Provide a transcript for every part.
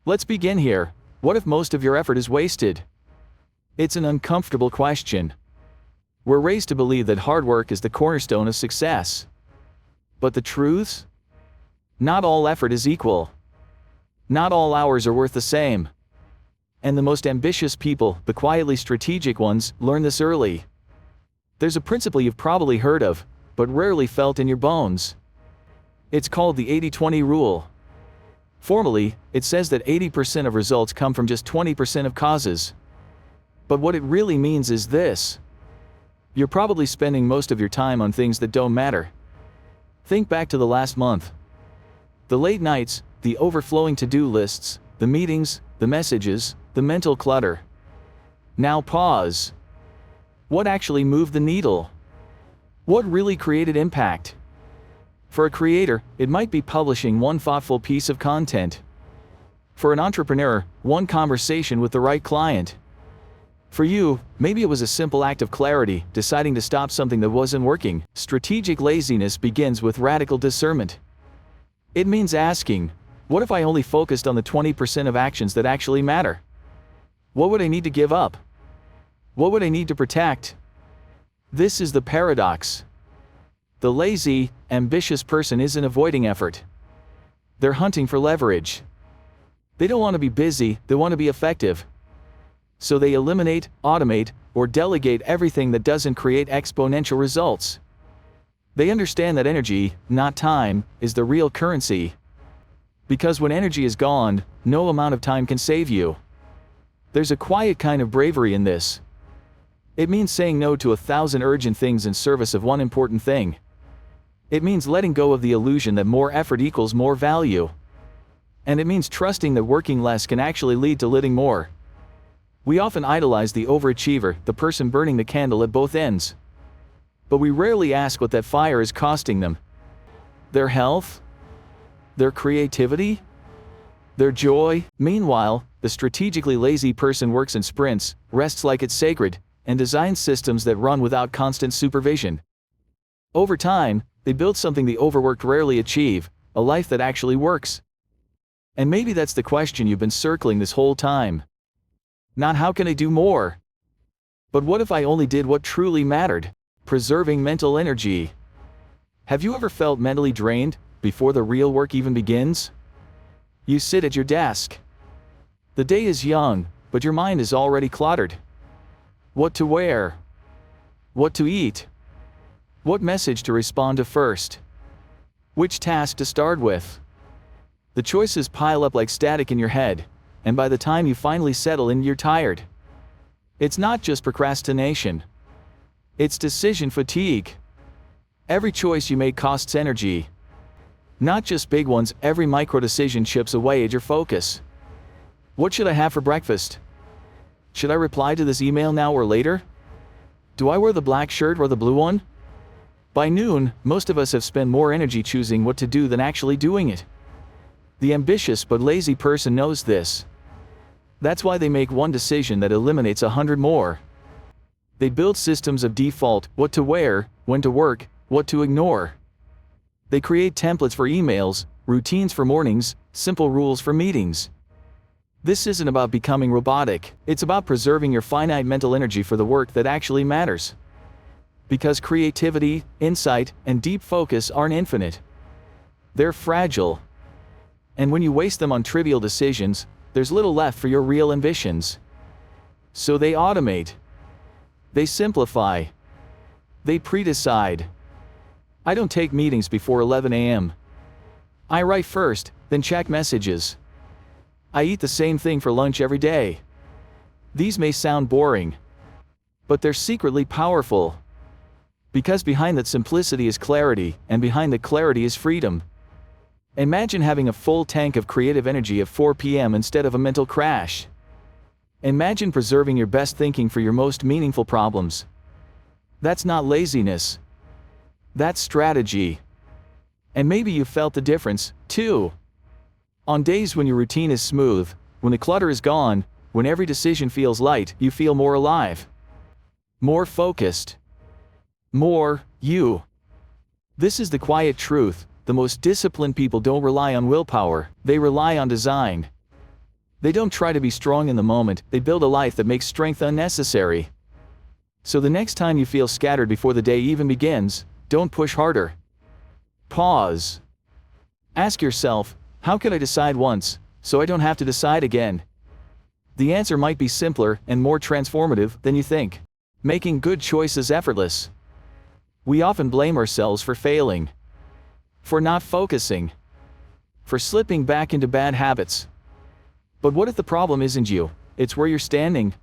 Let's begin here. What if most of your effort is wasted? It's an uncomfortable question. We're raised to believe that hard work is the cornerstone of success. But the truth? Not all effort is equal. Not all hours are worth the same. And the most ambitious people, the quietly strategic ones, learn this early. There's a principle you've probably heard of, but rarely felt in your bones. It's called the 80-20 rule. Formally, it says that 80% of results come from just 20% of causes. But what it really means is this. You're probably spending most of your time on things that don't matter. Think back to the last month. The late nights, the overflowing to-do lists, the meetings, the messages, the mental clutter. Now pause. What actually moved the needle? What really created impact? For a creator, it might be publishing one thoughtful piece of content. For an entrepreneur, one conversation with the right client. For you, maybe it was a simple act of clarity, deciding to stop something that wasn't working. Strategic laziness begins with radical discernment. It means asking, what if I only focused on the 20% of actions that actually matter? What would I need to give up? What would I need to protect? This is the paradox. The lazy, ambitious person isn't avoiding effort. They're hunting for leverage. They don't want to be busy, they want to be effective. So they eliminate, automate, or delegate everything that doesn't create exponential results. They understand that energy, not time, is the real currency. Because when energy is gone, no amount of time can save you. There's a quiet kind of bravery in this. It means saying no to 1,000 urgent things in service of one important thing. It means letting go of the illusion that more effort equals more value. And it means trusting that working less can actually lead to living more. We often idolize the overachiever, the person burning the candle at both ends. But we rarely ask what that fire is costing them. Their health? Their creativity? Their joy? Meanwhile, the strategically lazy person works in sprints, rests like it's sacred, and designs systems that run without constant supervision. Over time, they build something the overworked rarely achieve, a life that actually works. And maybe that's the question you've been circling this whole time. Not how can I do more? But what if I only did what truly mattered? Preserving mental energy. Have you ever felt mentally drained before the real work even begins? You sit at your desk. The day is young, but your mind is already cluttered. What to wear? What to eat? What message to respond to first? Which task to start with? The choices pile up like static in your head, and by the time you finally settle in, you're tired. It's not just procrastination. It's decision fatigue. Every choice you make costs energy. Not just big ones, every micro decision chips away at your focus. What should I have for breakfast? Should I reply to this email now or later? Do I wear the black shirt or the blue one? By noon, most of us have spent more energy choosing what to do than actually doing it. The ambitious but lazy person knows this. That's why they make one decision that eliminates 100 more. They build systems of default, what to wear, when to work, what to ignore. They create templates for emails, routines for mornings, simple rules for meetings. This isn't about becoming robotic, it's about preserving your finite mental energy for the work that actually matters. Because creativity, insight, and deep focus aren't infinite. They're fragile. And when you waste them on trivial decisions, there's little left for your real ambitions. So they automate. They simplify. They pre-decide. I don't take meetings before 11 a.m. I write first, then check messages. I eat the same thing for lunch every day. These may sound boring, but they're secretly powerful. Because behind that simplicity is clarity, and behind the clarity is freedom. Imagine having a full tank of creative energy at 4 p.m. instead of a mental crash. Imagine preserving your best thinking for your most meaningful problems. That's not laziness. That's strategy. And maybe you felt the difference, too. On days when your routine is smooth, when the clutter is gone, when every decision feels light, you feel more alive. More focused. More you. This is the quiet truth. The most disciplined people don't rely on willpower, they rely on design. They don't try to be strong in the moment, they build a life that makes strength unnecessary. So the next time you feel scattered before the day even begins, don't push harder. Pause. Ask yourself, how can I decide once, so I don't have to decide again? The answer might be simpler and more transformative than you think. Making good choices effortless. We often blame ourselves for failing, for not focusing, for slipping back into bad habits. But what if the problem isn't you? It's where you're standing.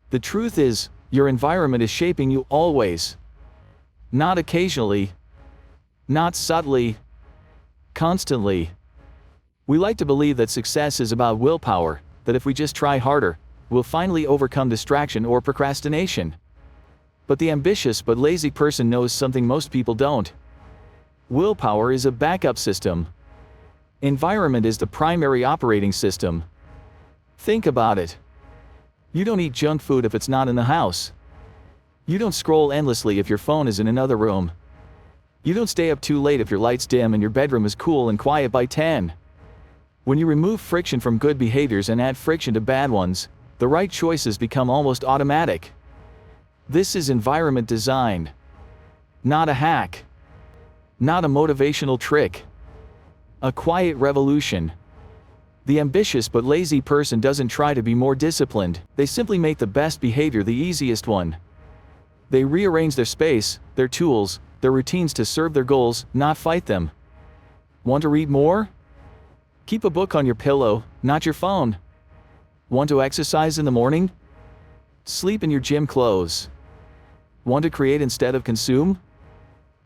The truth is, your environment is shaping you always. Not occasionally. Not subtly. Constantly. We like to believe that success is about willpower, that if we just try harder, we'll finally overcome distraction or procrastination. But the ambitious but lazy person knows something most people don't. Willpower is a backup system. Environment is the primary operating system. Think about it. You don't eat junk food if it's not in the house. You don't scroll endlessly if your phone is in another room. You don't stay up too late if your lights dim and your bedroom is cool and quiet by 10. When you remove friction from good behaviors and add friction to bad ones, the right choices become almost automatic. This is environment design. Not a hack. Not a motivational trick. A quiet revolution. The ambitious but lazy person doesn't try to be more disciplined, they simply make the best behavior the easiest one. They rearrange their space, their tools, their routines to serve their goals, not fight them. Want to read more? Keep a book on your pillow, not your phone. Want to exercise in the morning? Sleep in your gym clothes. Want to create instead of consume?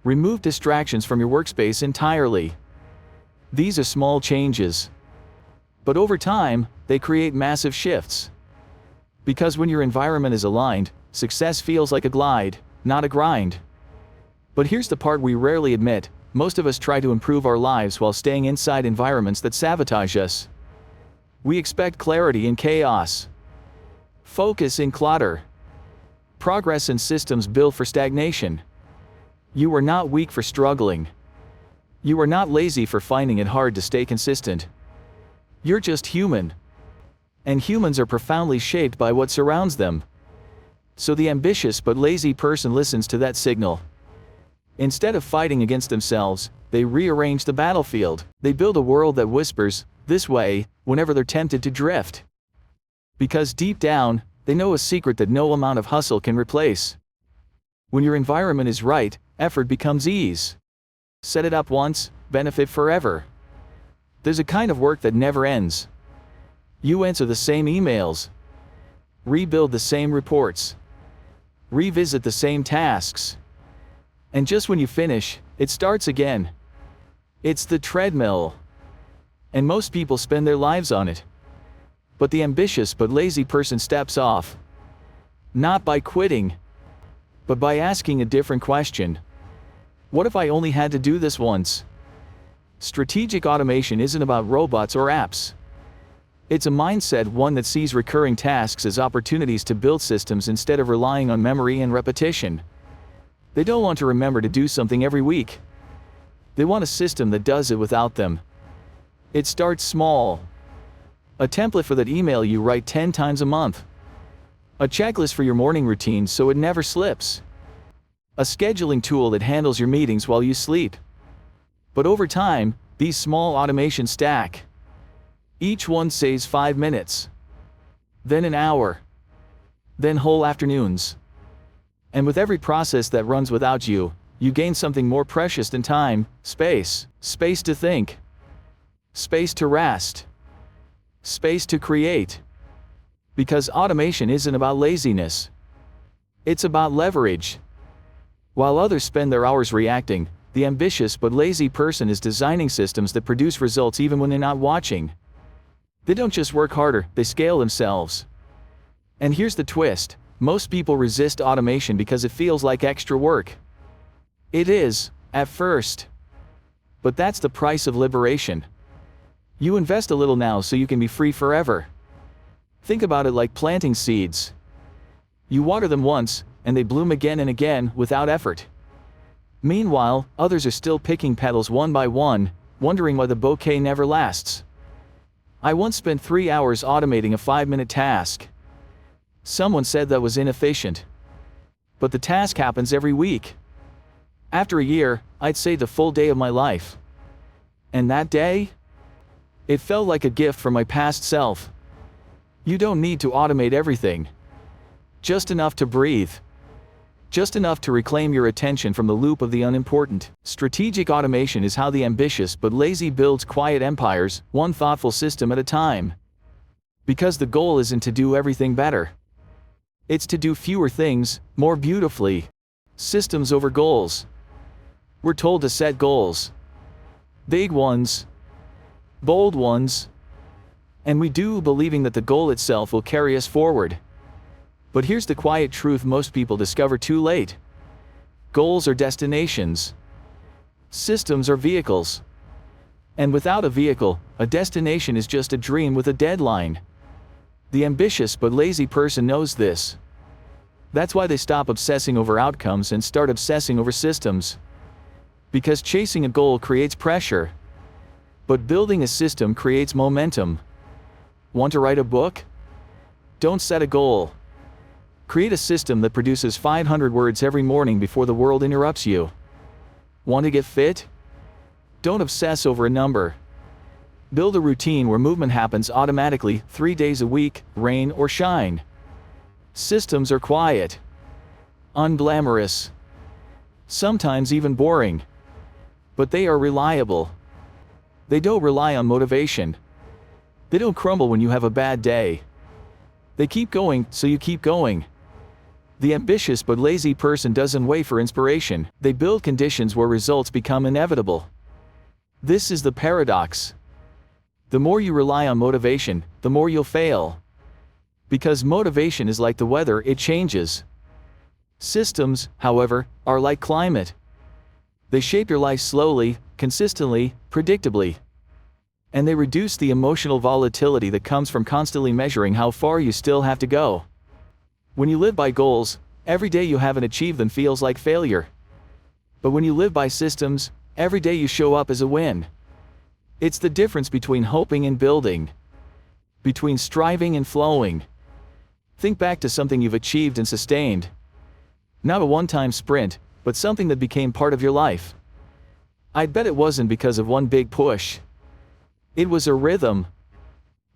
Remove distractions from your workspace entirely. These are small changes. But over time, they create massive shifts. Because when your environment is aligned, success feels like a glide, not a grind. But here's the part we rarely admit, most of us try to improve our lives while staying inside environments that sabotage us. We expect clarity in chaos, focus in clutter, progress in systems built for stagnation. You are not weak for struggling. You are not lazy for finding it hard to stay consistent. You're just human. And humans are profoundly shaped by what surrounds them. So the ambitious but lazy person listens to that signal. Instead of fighting against themselves, they rearrange the battlefield. They build a world that whispers, "This way," whenever they're tempted to drift. Because deep down, they know a secret that no amount of hustle can replace. When your environment is right, effort becomes ease. Set it up once, benefit forever. There's a kind of work that never ends. You answer the same emails, rebuild the same reports, revisit the same tasks. And just when you finish, it starts again. It's the treadmill. And most people spend their lives on it. But the ambitious but lazy person steps off. Not by quitting, but by asking a different question. What if I only had to do this once? Strategic automation isn't about robots or apps. It's a mindset, one that sees recurring tasks as opportunities to build systems instead of relying on memory and repetition. They don't want to remember to do something every week. They want a system that does it without them. It starts small. A template for that email you write 10 times a month. A checklist for your morning routine so it never slips. A scheduling tool that handles your meetings while you sleep. But over time, these small automations stack. Each one saves 5 minutes. Then an hour. Then whole afternoons. And with every process that runs without you, you gain something more precious than time: space. Space to think. Space to rest. Space to create. Because automation isn't about laziness. It's about leverage. While others spend their hours reacting, the ambitious but lazy person is designing systems that produce results even when they're not watching. They don't just work harder, they scale themselves. And here's the twist: most people resist automation because it feels like extra work. It is, at first. But that's the price of liberation. You invest a little now so you can be free forever. Think about it like planting seeds. You water them once, and they bloom again and again without effort. Meanwhile, others are still picking petals one by one, wondering why the bouquet never lasts. I once spent 3 hours automating a 5-minute task. Someone said that was inefficient. But the task happens every week. After a year, I'd saved a full day of my life. And that day? It felt like a gift from my past self. You don't need to automate everything. Just enough to breathe. Just enough to reclaim your attention from the loop of the unimportant. Strategic automation is how the ambitious but lazy builds quiet empires, one thoughtful system at a time. Because the goal isn't to do everything better. It's to do fewer things, more beautifully. Systems over goals. We're told to set goals. Big ones. Bold ones. And we do, believing that the goal itself will carry us forward. But here's the quiet truth most people discover too late. Goals are destinations. Systems are vehicles. And without a vehicle, a destination is just a dream with a deadline. The ambitious but lazy person knows this. That's why they stop obsessing over outcomes and start obsessing over systems. Because chasing a goal creates pressure. But building a system creates momentum. Want to write a book? Don't set a goal. Create a system that produces 500 words every morning before the world interrupts you. Want to get fit? Don't obsess over a number. Build a routine where movement happens automatically, 3 days a week, rain or shine. Systems are quiet. Unglamorous. Sometimes even boring. But they are reliable. They don't rely on motivation. They don't crumble when you have a bad day. They keep going, so you keep going. The ambitious but lazy person doesn't wait for inspiration. They build conditions where results become inevitable. This is the paradox. The more you rely on motivation, the more you'll fail. Because motivation is like the weather, it changes. Systems, however, are like climate. They shape your life slowly, consistently, predictably. And they reduce the emotional volatility that comes from constantly measuring how far you still have to go. When you live by goals, every day you haven't achieved them feels like failure. But when you live by systems, every day you show up as a win. It's the difference between hoping and building. Between striving and flowing. Think back to something you've achieved and sustained. Not a one-time sprint, but something that became part of your life. I'd bet it wasn't because of one big push. It was a rhythm.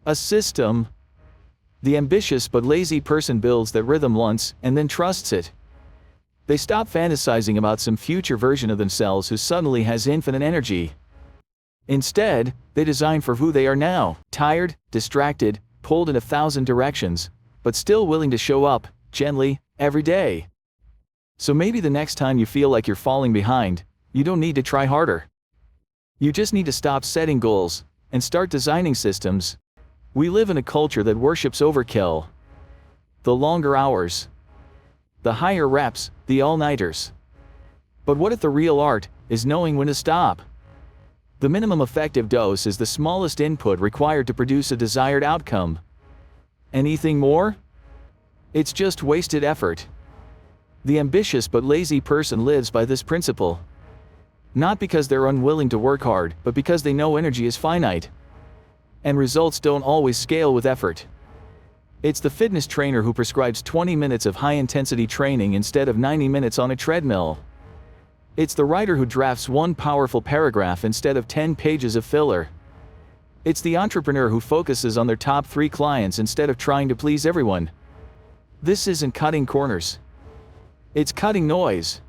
A system. The ambitious but lazy person builds that rhythm once, and then trusts it. They stop fantasizing about some future version of themselves who suddenly has infinite energy. Instead, they design for who they are now, tired, distracted, pulled in 1,000 directions, but still willing to show up, gently, every day. So maybe the next time you feel like you're falling behind, you don't need to try harder. You just need to stop setting goals, and start designing systems. We live in a culture that worships overkill. The longer hours. The higher reps, the all-nighters. But what if the real art is knowing when to stop? The minimum effective dose is the smallest input required to produce a desired outcome. Anything more? It's just wasted effort. The ambitious but lazy person lives by this principle. Not because they're unwilling to work hard, but because they know energy is finite. And results don't always scale with effort. It's the fitness trainer who prescribes 20 minutes of high-intensity training instead of 90 minutes on a treadmill. It's the writer who drafts one powerful paragraph instead of 10 pages of filler. It's the entrepreneur who focuses on their top 3 clients instead of trying to please everyone. This isn't cutting corners. It's cutting noise.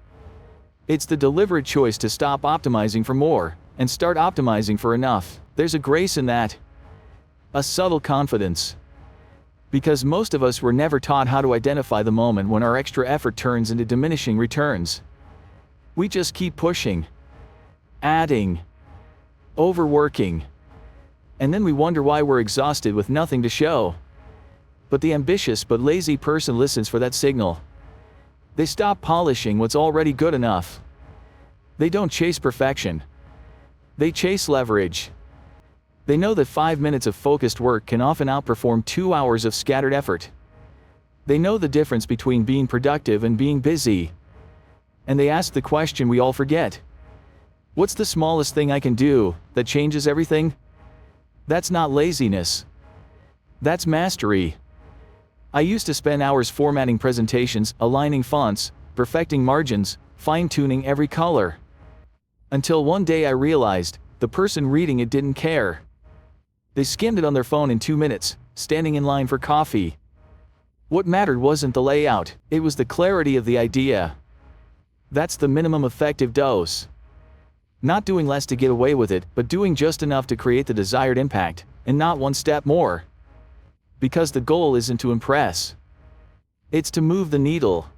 It's the deliberate choice to stop optimizing for more, and start optimizing for enough. There's a grace in that. A subtle confidence. Because most of us were never taught how to identify the moment when our extra effort turns into diminishing returns. We just keep pushing. Adding. Overworking. And then we wonder why we're exhausted with nothing to show. But the ambitious but lazy person listens for that signal. They stop polishing what's already good enough. They don't chase perfection. They chase leverage. They know that 5 minutes of focused work can often outperform 2 hours of scattered effort. They know the difference between being productive and being busy. And they ask the question we all forget. What's the smallest thing I can do that changes everything? That's not laziness. That's mastery. I used to spend hours formatting presentations, aligning fonts, perfecting margins, fine-tuning every color. Until one day I realized, the person reading it didn't care. They skimmed it on their phone in 2 minutes, standing in line for coffee. What mattered wasn't the layout, it was the clarity of the idea. That's the minimum effective dose. Not doing less to get away with it, but doing just enough to create the desired impact, and not one step more. Because the goal isn't to impress. It's to move the needle.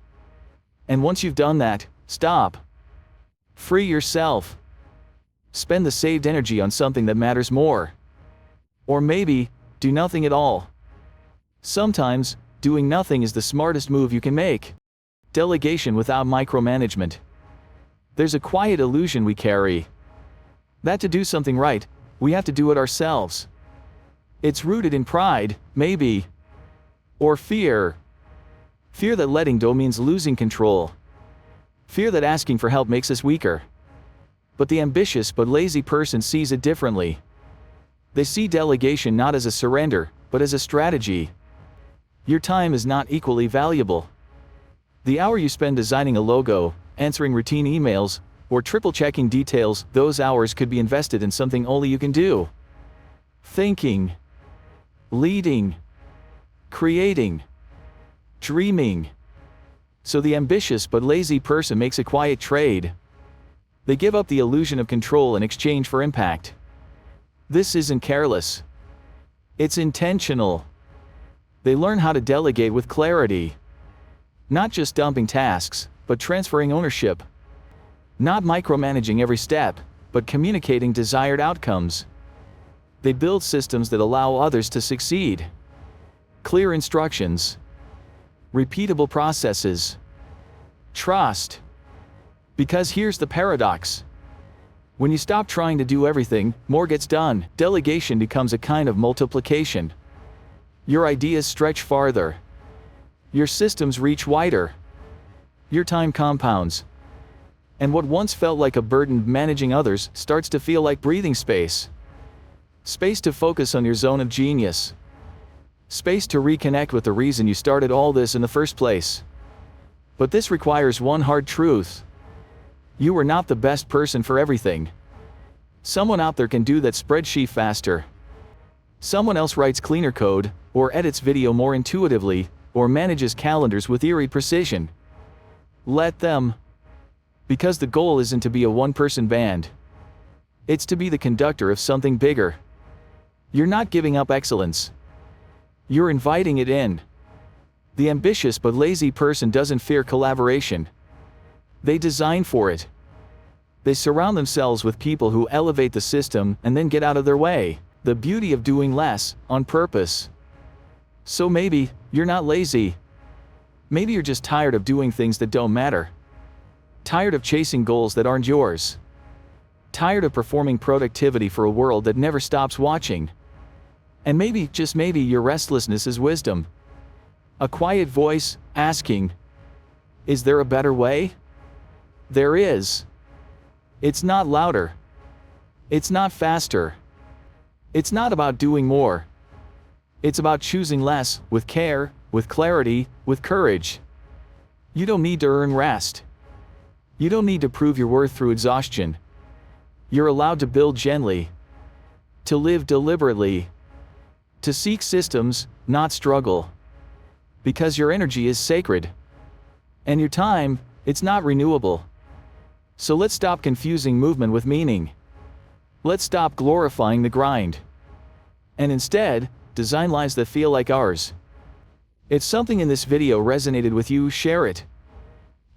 And once you've done that, stop. Free yourself. Spend the saved energy on something that matters more. Or maybe, do nothing at all. Sometimes, doing nothing is the smartest move you can make. Delegation without micromanagement. There's a quiet illusion we carry. That to do something right, we have to do it ourselves. It's rooted in pride, maybe. Or fear. Fear that letting go means losing control. Fear that asking for help makes us weaker. But the ambitious but lazy person sees it differently. They see delegation not as a surrender, but as a strategy. Your time is not equally valuable. The hour you spend designing a logo, answering routine emails, or triple-checking details, those hours could be invested in something only you can do. Thinking. Leading. Creating. Dreaming. So the ambitious but lazy person makes a quiet trade. They give up the illusion of control in exchange for impact. This isn't careless. It's intentional. They learn how to delegate with clarity. Not just dumping tasks, but transferring ownership. Not micromanaging every step, but communicating desired outcomes. They build systems that allow others to succeed. Clear instructions. Repeatable processes. Trust. Because here's the paradox. When you stop trying to do everything, more gets done. Delegation becomes a kind of multiplication. Your ideas stretch farther. Your systems reach wider. Your time compounds. And what once felt like a burden managing others starts to feel like breathing space. Space to focus on your zone of genius. Space to reconnect with the reason you started all this in the first place. But this requires one hard truth. You are not the best person for everything. Someone out there can do that spreadsheet faster. Someone else writes cleaner code, or edits video more intuitively, or manages calendars with eerie precision. Let them. Because the goal isn't to be a one-person band. It's to be the conductor of something bigger. You're not giving up excellence. You're inviting it in. The ambitious but lazy person doesn't fear collaboration. They design for it. They surround themselves with people who elevate the system and then get out of their way. The beauty of doing less, on purpose. So maybe, you're not lazy. Maybe you're just tired of doing things that don't matter. Tired of chasing goals that aren't yours. Tired of performing productivity for a world that never stops watching. And maybe, just maybe, your restlessness is wisdom. A quiet voice, asking, is there a better way? There is. It's not louder. It's not faster. It's not about doing more. It's about choosing less, with care, with clarity, with courage. You don't need to earn rest. You don't need to prove your worth through exhaustion. You're allowed to build gently. To live deliberately. To seek systems, not struggle. Because your energy is sacred. And your time, it's not renewable. So let's stop confusing movement with meaning. Let's stop glorifying the grind. And instead, design lives that feel like ours. If something in this video resonated with you, share it.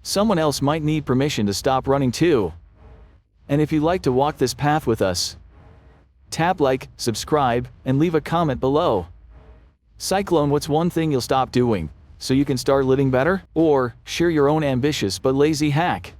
Someone else might need permission to stop running too. And if you'd like to walk this path with us, tap like, subscribe, and leave a comment below. Cyclone, what's one thing you'll stop doing, so you can start living better? Or, share your own ambitious but lazy hack.